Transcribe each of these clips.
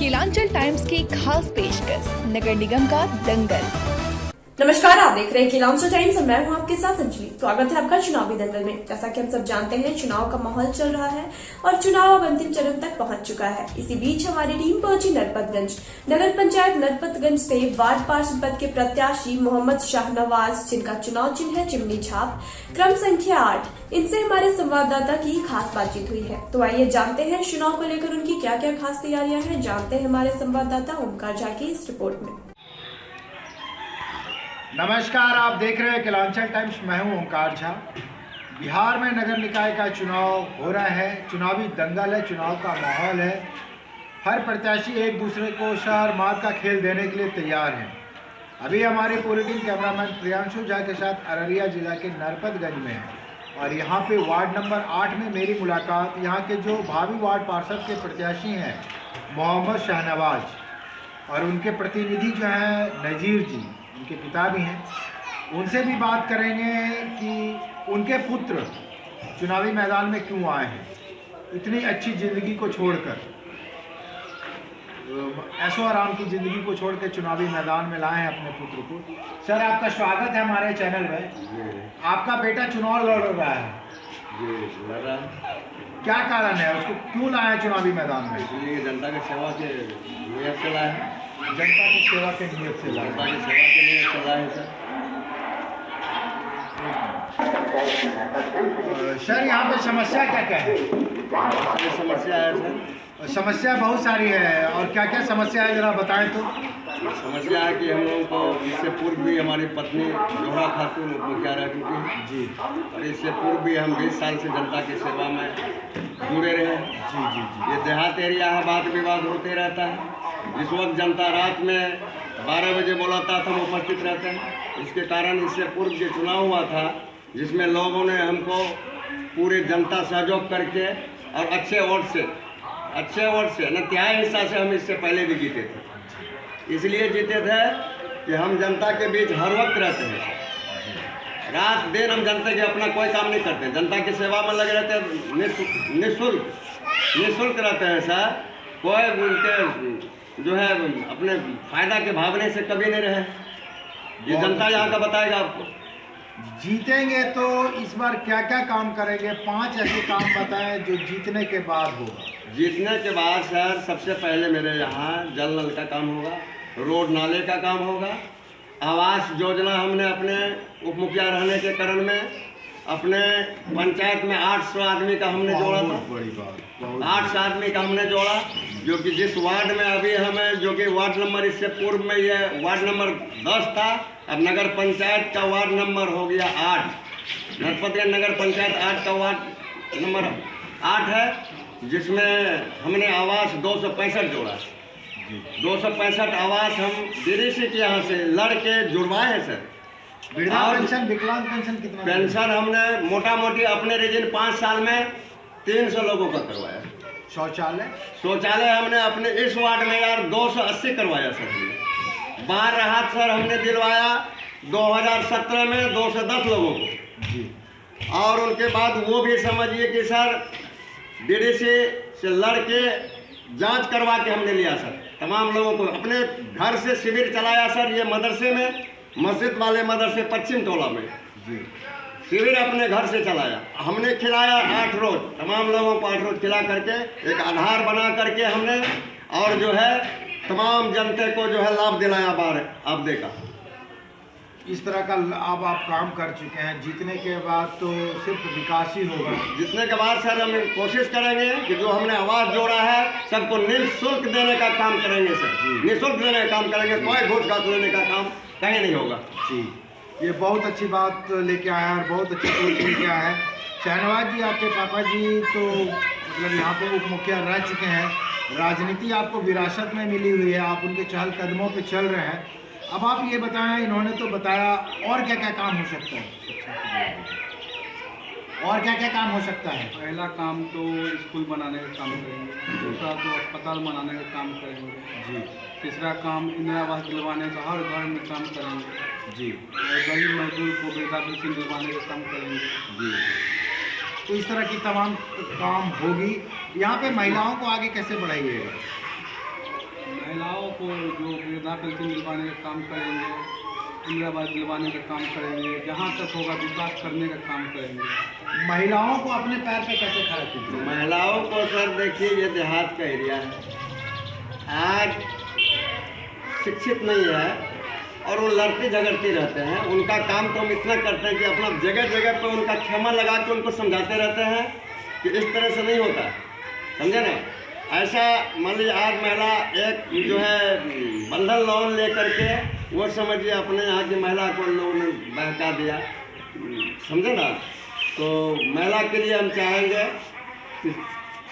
Kelanchal times की खास पेशकश नगर निगम का दंगल। नमस्कार, आप देख रहे हैं केलांचल टाइम्स और मैं हूं आपके साथ अंजलि। स्वागत है आपका चुनावी दंगल में। जैसा कि हम सब जानते हैं, चुनाव का माहौल चल रहा है और चुनाव अब अंतिम चरण तक पहुंच चुका है। इसी बीच हमारी टीम पहुंची नरपतगंज। नगर पंचायत नरपतगंज से वार्ड पार्षद पद के प्रत्याशी मोहम्मद शाहनवाज, जिनका चुनाव चिन्ह है चिमनी छाप, क्रम संख्या 8, इनसे हमारे संवाददाता की खास बातचीत हुई है। तो आइए जानते हैं चुनाव को लेकर उनकी क्या क्या खास तैयारियां हैं। जानते हैं हमारे संवाददाता ओमकार झा की इस रिपोर्ट में। नमस्कार, आप देख रहे हैं केलांचल टाइम्स। मैं हूं ओमकार झा। बिहार में नगर निकाय का चुनाव हो रहा है। चुनावी दंगल है, चुनाव का माहौल है। हर प्रत्याशी एक दूसरे को शहर मार का खेल देने के लिए तैयार है। अभी हमारी पूरी टीम कैमरामैन प्रियांशु झा के साथ अररिया जिला के नरपतगंज में है और यहाँ पे वार्ड नंबर 8 में मेरी मुलाकात यहाँ के जो भावी वार्ड पार्षद के प्रत्याशी हैं मोहम्मद शाहनवाज और उनके प्रतिनिधि जो हैं नज़ीर जी, उनके पिता भी हैं, उनसे भी बात करेंगे कि उनके पुत्र चुनावी मैदान में क्यों आए हैं, इतनी अच्छी ज़िंदगी को छोड़कर, ऐशो आराम की ज़िंदगी को छोड़ के चुनावी मैदान में लाए हैं अपने पुत्र को। सर, आपका स्वागत है हमारे चैनल में। आपका बेटा चुनाव लड़ रहा है, क्या कारण है, उसको क्यों लाए चुनावी मैदान में? इसलिए जनता की सेवा के नियत से लाए हैं। जनता की सेवा के नियत से लाए। जनता की सेवा के नियत से लाए हैं सर, यहाँ पे समस्या क्या क्या है? सर, समस्या है सर। समस्या बहुत सारी है, और क्या क्या समस्या है जरा बताएं तो। समस्या है कि हम लोगों को इससे पूर्व भी हमारी पत्नी जोहरा खातून मुखिया रह चुकी है जी, और इससे पूर्व भी हम 20 साल से जनता की सेवा में जुड़े रहे हैं। जी जी जी। ये देहात एरिया है, वाद विवाद होते रहता है। इस वक्त जनता रात में 12 बजे बुलाता था, हम उपस्थित रहते हैं। इसके कारण इससे पूर्व जो चुनाव हुआ था, जिसमें लोगों ने हमको पूरे जनता सहयोग करके और अच्छे वोट से न तिहाई हिस्सा से हम इससे पहले भी जीते थे। इसलिए जीते थे कि हम जनता के बीच हर वक्त रहते हैं। रात दिन हम जनता के अपना कोई काम नहीं करते, जनता की सेवा में लगे रहते हैं। निःशुल्क रहते हैं सर। कोई उनके जो है अपने फायदा के भावने से कभी नहीं रहे। ये जनता यहाँ का बताएगा आपको। जीतेंगे तो इस बार क्या क्या काम करेंगे? 5 ऐसे काम बताएं जो जीतने के बाद होगा। जीतने के बाद सर, सबसे पहले मेरे यहाँ जल नल का काम होगा, रोड नाले का काम होगा, आवास योजना हमने अपने उप मुखिया रहने के कारण में अपने पंचायत में 800 आदमी का हमने जोड़ा था। बड़ी बात, 800 आदमी का हमने जोड़ा, जो कि जिस वार्ड में अभी हमें, जो कि वार्ड नंबर इससे पूर्व में ये वार्ड नंबर 10 था, अब नगर पंचायत का वार्ड नंबर हो गया 8। नरपतगंज नगर पंचायत 8 का वार्ड नंबर 8 है, जिसमें हमने आवास 265 जोड़ा। 265 आवास हम डीडीसी के यहाँ से लड़के जुड़वाए हैं सर। पेंशन, विकलांग पेंशन कितना? पेंशन हमने मोटा मोटी अपने रीजन 5 साल में 300 लोगों का करवाया। शौचालय हमने अपने इस वार्ड में यार 280 करवाया सर। हमने बाहर राहत सर हमने दिलवाया 2017 में 210 लोगों को जी। और उनके बाद वो भी समझिए कि सर डीडीसी से लड़के जांच करवा के हमने लिया सर। तमाम लोगों को अपने घर से शिविर चलाया सर। ये मदरसे में, मस्जिद वाले मदरसे पश्चिम टोला में जी, शिविर अपने घर से चलाया। हमने खिलाया 8 रोज, तमाम लोगों को 8 रोज खिला करके एक आधार बना करके हमने, और जो है तमाम जनता को जो है लाभ दिलाया बार आपदे का। इस तरह का अब आप काम कर चुके हैं। जीतने के बाद तो सिर्फ विकास ही होगा। जीतने के बाद सर हम कोशिश करेंगे कि जो हमने आवास जोड़ा है सबको निःशुल्क देने का काम करेंगे सर। निःशुल्क देने का काम करेंगे, कोई घूस घास लेने का काम कहीं नहीं होगा जी। ये बहुत अच्छी बात लेके आया है और बहुत अच्छी सोच लेके आया है। शाहनवाज जी, आपके पापा जी तो मतलब यहाँ पे उप मुखिया रह चुके हैं। राजनीति आपको विरासत में मिली हुई है, आप उनके चहल कदमों पे चल रहे हैं। अब आप ये बताएं, इन्होंने तो बताया, और क्या क्या काम हो सकता है? और क्या क्या काम हो सकता है? पहला काम तो स्कूल बनाने का काम करेंगे, दूसरा तो अस्पताल बनाने का काम करेंगे जी, तीसरा काम इंदिरा आवास दिलवाने का हर घर में काम करेंगे जी, और गरीब मजदूर को वृद्धा पेंशन दिलवाने का काम करेंगे जी। तो इस तरह की तमाम काम होगी। यहाँ पे महिलाओं को आगे कैसे बढ़ाइएगा? को जो वृद्धा पेंशन दिलवाने का काम करेंगे, इंदिराबाद दिलवाने का काम करेंगे, जहाँ तक होगा विकास करने का काम करेंगे। महिलाओं को अपने पैर पे कैसे खड़ा कीजिए? महिलाओं को सर देखिए, ये देहात का एरिया है, आज शिक्षित नहीं है और वो लड़ते झगड़ते रहते हैं। उनका काम तो हम इतना करते हैं कि अपना जगह जगह पर उनका क्षमा लगा के उनको समझाते रहते हैं कि इस तरह से नहीं होता, समझे ना। ऐसा मान लीजिए आज महिला एक जो है बंधन लोन ले करके, वो समझिए अपने यहाँ की महिला को लोन बहका दिया, समझे ना। तो महिला के लिए हम चाहेंगे कि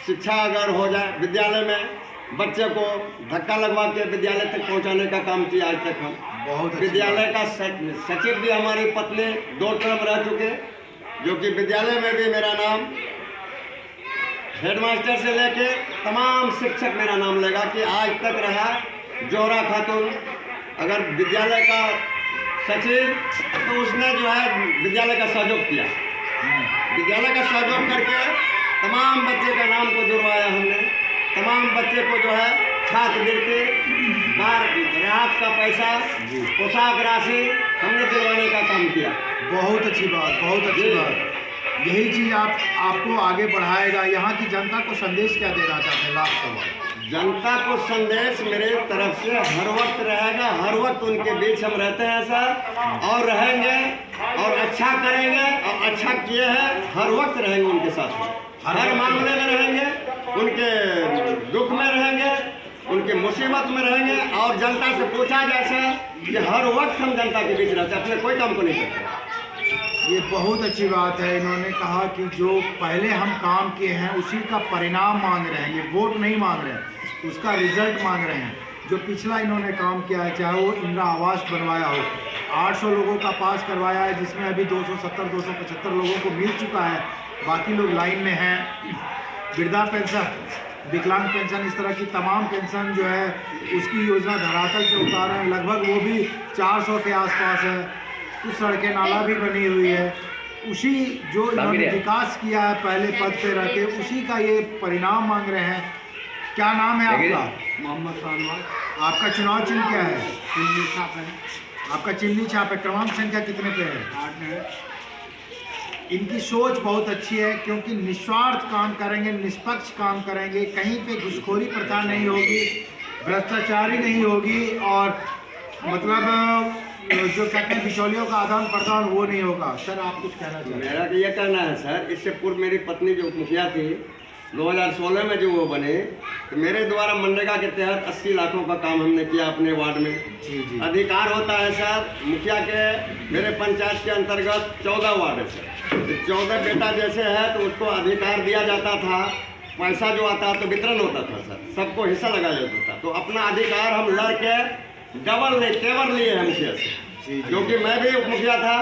शिक्षा अगर हो जाए, विद्यालय में बच्चे को धक्का लगवा के विद्यालय तक पहुंचाने का काम किया आज तक हम। बहुत विद्यालय का सचिव भी हमारी पत्नी 2 टर्म रह चुके, जो कि विद्यालय में भी मेरा नाम हेडमास्टर से लेके तमाम शिक्षक मेरा नाम लेगा कि आज तक रहा जोहरा खातून। अगर विद्यालय का सचिव तो उसने जो है विद्यालय का सहयोग किया, विद्यालय का सहयोग करके तमाम बच्चे का नाम को जुड़वाया हमने। तमाम बच्चे को जो है छात्रवृत्ति, राहत का पैसा, पोशाक राशि हमने दिलवाने का काम किया। बहुत अच्छी बात, बहुत अच्छी बात। यही चीज़ आपको आगे बढ़ाएगा। यहाँ की जनता को संदेश क्या देना चाहते हैं? लास्ट सवाल। जनता को संदेश मेरे तरफ से हर वक्त रहेगा, हर वक्त उनके बीच हम रहते हैं सर, और रहेंगे और अच्छा करेंगे, और अच्छा किए हैं हर वक्त रहेंगे उनके साथ, हर मामले में रहेंगे, उनके दुख में रहेंगे, उनके मुसीबत में रहेंगे। और जनता से पूछा जाए सर कि हर वक्त हम जनता के बीच रहते हैं, अपने कोई काम को नहीं करते। ये बहुत अच्छी बात है। इन्होंने कहा कि जो पहले हम काम किए हैं उसी का परिणाम मांग रहे हैं, ये वोट नहीं मांग रहे हैं, उसका रिजल्ट मांग रहे हैं। जो पिछला इन्होंने काम किया है, चाहे वो इंदिरा आवास बनवाया हो, 800 लोगों का पास करवाया है, जिसमें अभी 270-275 लोगों को मिल चुका है, बाकी लोग लाइन में हैं। वृद्धा पेंशन, विकलांग पेंशन, इस तरह की तमाम पेंशन जो है उसकी योजना धरातल पे उतारे हैं, लगभग वो भी 400 के आसपास है। कुछ सड़कें नाला भी बनी हुई है। उसी जो इन्होंने विकास किया है पहले पद पे रह के, उसी का ये परिणाम मांग रहे हैं। क्या नाम है आपका? मोहम्मद शाहनवाज। आपका चुनाव चिन्ह क्या है? चिमनी छाप है। आपका चिमनी छाप है। क्रमांक संख्या कितने पे है? 8 है। इनकी सोच बहुत अच्छी है, क्योंकि निस्वार्थ काम करेंगे, निष्पक्ष काम करेंगे, कहीं पे घुसखोरी प्रथा नहीं होगी, भ्रष्टाचारी नहीं होगी, और मतलब जो कहते हैं बिचौलियों का आदान प्रदान वो नहीं होगा। सर आप कुछ कहना चाहते हैं? मेरा तो ये कहना है सर, इससे पूर्व मेरी पत्नी जो मुखिया थी 2016 में जो वो बने, तो मेरे द्वारा मनरेगा के तहत 80 लाखों का काम हमने किया अपने वार्ड में। जी। अधिकार होता है सर मुखिया के, मेरे पंचायत के अंतर्गत 14 वार्ड है सर, तो 14 बेटा जैसे है तो उसको अधिकार दिया जाता था, पैसा जो आता तो वितरण होता था सर, सबको हिस्सा लगाया जाता था। तो अपना अधिकार हम लड़ के डबल तेवर लिए हैं मुखिया से, क्योंकि मैं भी उप मुखिया था,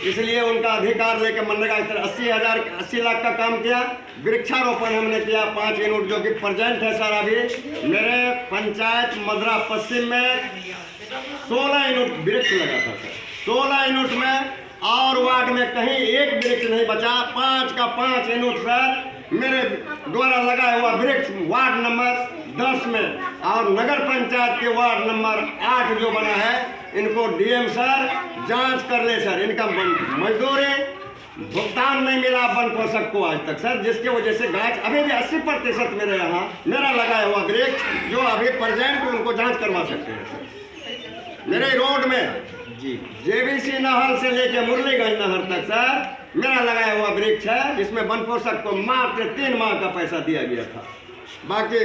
इसलिए उनका अधिकार लेकर मनरेगा इस तरह 80 लाख का काम किया। वृक्षारोपण हमने किया 5 यूनिट, जो कि प्रेजेंट है सर अभी मेरे पंचायत मदरा पश्चिम में 16 यूनिट वृक्ष लगा था सर, 16 यूनिट में, और वार्ड में कहीं एक वृक्ष नहीं बचा। 5 का 5 यूनिट सर मेरे द्वारा लगाया हुआ वृक्ष वार्ड नंबर 10 में, और नगर पंचायत के वार्ड नंबर 8 जो बना है, इनको डीएम सर जांच कर ले सर, इनका मजदूरी भुगतान नहीं मिला वन पोषक को आज तक सर, जिसके वजह से गाछ अभी भी 80% मेरे यहाँ मेरा लगाया हुआ वृक्ष जो अभी प्रेजेंट उनको जांच करवा सकते हैं सर। मेरे रोड में जी जेबीसी नहर से लेके मुरलीगंज नहर तक सर मेरा लगाया हुआ वृक्ष है, जिसमें वन पोषक को मात्र 3 माह का पैसा दिया गया था। बाकी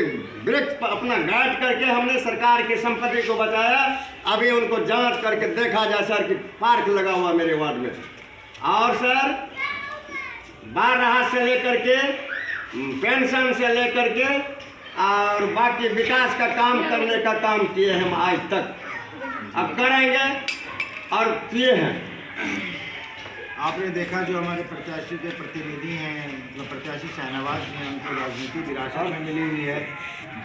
वृक्ष अपना गार्ड करके हमने सरकार की संपत्ति को बचाया। अभी उनको जांच करके देखा जाए सर कि पार्क लगा हुआ मेरे वार्ड में, और सर बाढ़ राहत से लेकर के पेंशन से लेकर के और बाकी विकास का काम करने का काम किए हम आज तक, अब करेंगे और किए हैं। आपने देखा जो हमारे प्रत्याशी के प्रतिनिधि हैं, मतलब प्रत्याशी शाहनवाज हैं, उनको राजनीति विरासत में मिली हुई है।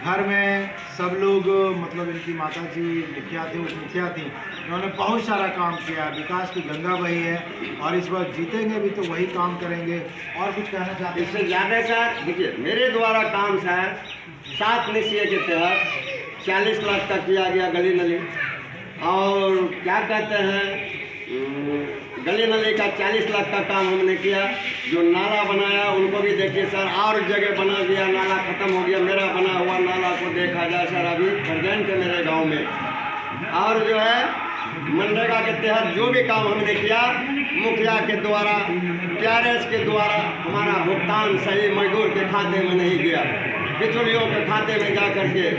घर में सब लोग, मतलब इनकी माता जी मुखिया थी, उस मुखिया थी, उन्होंने बहुत सारा काम किया, विकास की गंगा बही है, और इस बार जीतेंगे भी तो वही काम करेंगे। और कुछ कहना चाहते हैं? इससे ज़्यादा सर देखिए मेरे द्वारा काम सर 7 निश्चय के तहत 40 लाख का किया गया गली नली। और क्या कहते हैं, गली नली का 40 लाख का काम हमने किया। जो नाला बनाया उनको भी देखिए सर, और जगह बना दिया, नाला खत्म हो गया। मेरा बना हुआ नाला को देखा जाए सर अभी प्रेजेंट है मेरे गांव में। और जो है मनरेगा के तहत जो भी काम हमने किया, मुखिया के द्वारा, TRS के द्वारा हमारा भुगतान सही मजदूर के खाते में नहीं गया। बिचौलियों के खाते में जा करके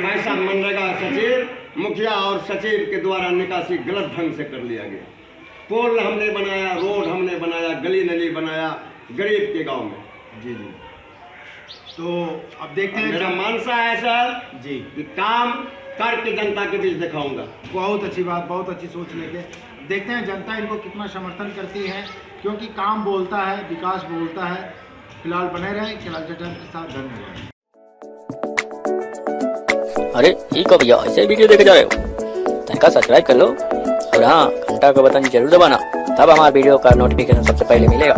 पैसा मनरेगा सचिव, मुखिया और सचिव के द्वारा निकासी गलत ढंग से कर लिया गया। पोल हमने बनाया, रोड हमने बनाया, गली नली बनाया गरीब के गांव में। जी जी। तो अब देखते हैं, मेरा मानसा है सर जी कि काम करके जनता के बीच दिखाऊंगा। बहुत अच्छी बात, बहुत अच्छी सोच लेके देखते हैं जनता इनको कितना समर्थन करती है, क्योंकि काम बोलता है, विकास बोलता है। फिलहाल बने रहे खिलांचल टाइम्स के साथ। धन्यवाद। अरे ये कब भैया ऐसे वीडियो देखे जा रहे हो? चैनल का सब्सक्राइब कर लो और हाँ घंटा का बटन जरूर दबाना, तब हमारे वीडियो का नोटिफिकेशन सबसे पहले मिलेगा।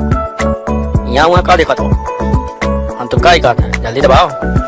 यहाँ वहाँ का देखा तो हम तुम का ही कहते हैं, जल्दी दबाओ।